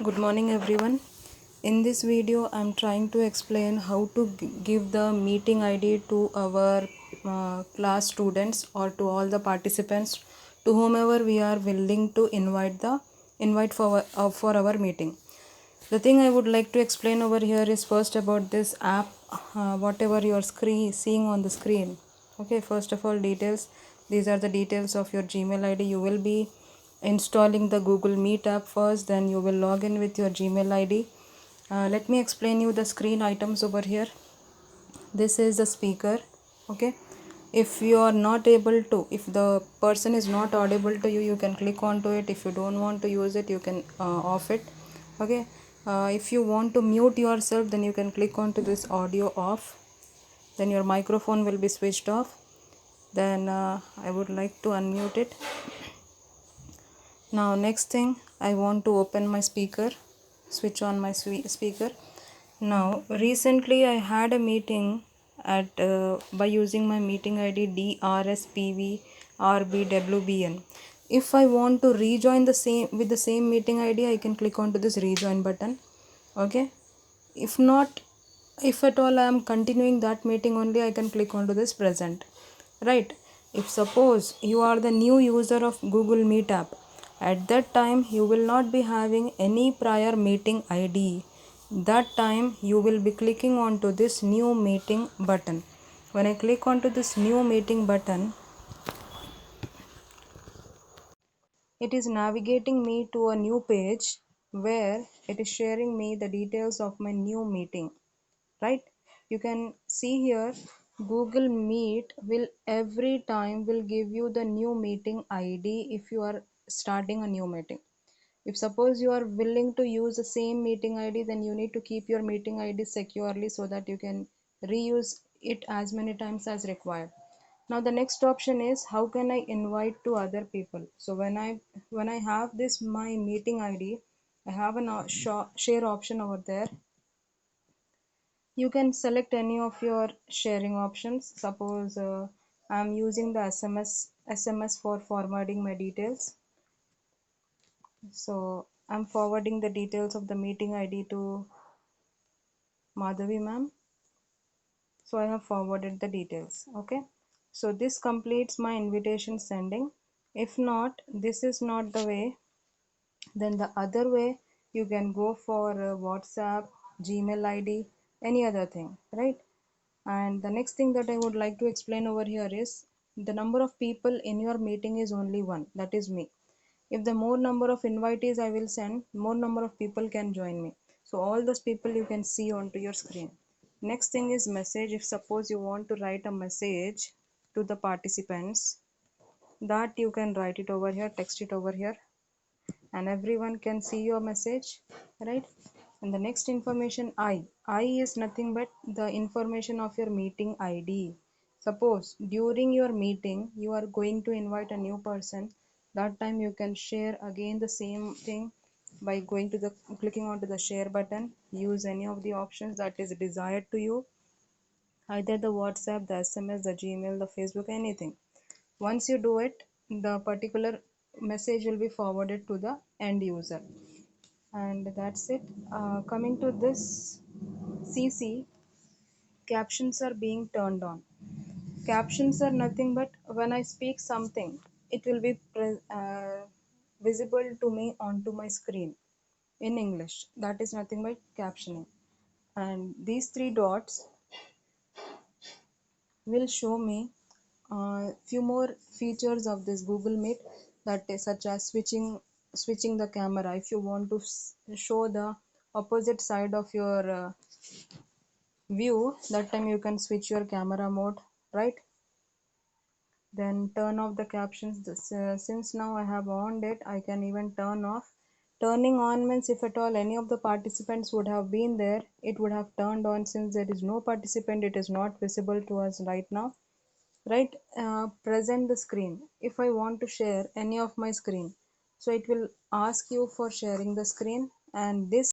Good morning everyone. In this video I'm trying to explain how to give the meeting ID to our class students or to all the participants to whomever we are willing to invite for our meeting. The thing I would like to explain over here is first about this app, whatever you are seeing on the screen. Okay, first of all, details. These are the details of your Gmail ID. You will be installing the Google Meet app first, then you will log in with your Gmail ID. Let me explain you the screen items over here. This is the speaker. Okay, if you are not able to, if the person is not audible to you, you can click onto it. If you don't want to use it, you can off it. Okay, if you want to mute yourself, then you can click onto this audio off, then your microphone will be switched off. Then I would like to unmute it. Now next thing, I want to open my speaker, switch on my speaker. Now recently I had a meeting at by using my meeting ID DRSPVRBWBN. If I want to rejoin the same meeting ID, I can click onto this rejoin button. Okay, if not, if at all I am continuing that meeting only, I can click onto this present. Right, if suppose you are the new user of Google Meet app, at that time you will not be having any prior meeting ID. That time you will be clicking onto this new meeting button. When I click onto this new meeting button, it is navigating me to a new page where it is sharing me the details of my new meeting. Right, you can see here Google Meet will every time will give you the new meeting ID if you are starting a new meeting. If suppose you are willing to use the same meeting ID, then you need to keep your meeting ID securely so that you can reuse it as many times as required. Now the next option is how can I invite to other people. So when I have this my meeting ID, I have an share option over there. You can select any of your sharing options. Suppose I'm using the SMS for forwarding my details. So I'm forwarding the details of the meeting ID to Madhavi ma'am. So I have forwarded the details. Okay, so this completes my invitation sending. If not, this is not the way, then the other way you can go for WhatsApp, Gmail ID, any other thing, right? And the next thing that I would like to explain over here is the number of people in your meeting is only one, that is me. If the more number of invitees I will send, more number of people can join me. So all those people you can see onto your screen. Next thing is message. If suppose you want to write a message to the participants, that you can write it over here, text it over here, and everyone can see your message, right? And the next information, I is nothing but the information of your meeting ID. Suppose during your meeting you are going to invite a new person, that time you can share again the same thing by going to the clicking onto the share button. Use any of the options that is desired to you, either the WhatsApp, the SMS, the Gmail, the Facebook, anything. Once you do it, the particular message will be forwarded to the end user. And that's it. Coming to this CC, captions are being turned on. Captions are nothing but when I speak something, it will be visible to me onto my screen in English. That is nothing but captioning. And these three dots will show me few more features of this Google Meet, that is such as switching the camera. If you want to show the opposite side of your view, that time you can switch your camera mode, right? Then turn off the captions. Since now I have on it, I can even turn off. Turning on means if at all any of the participants would have been there, it would have turned on. Since there is no participant, it is not visible to us right now, right? Present the screen. If I want to share any of my screen, so it will ask you for sharing the screen, and this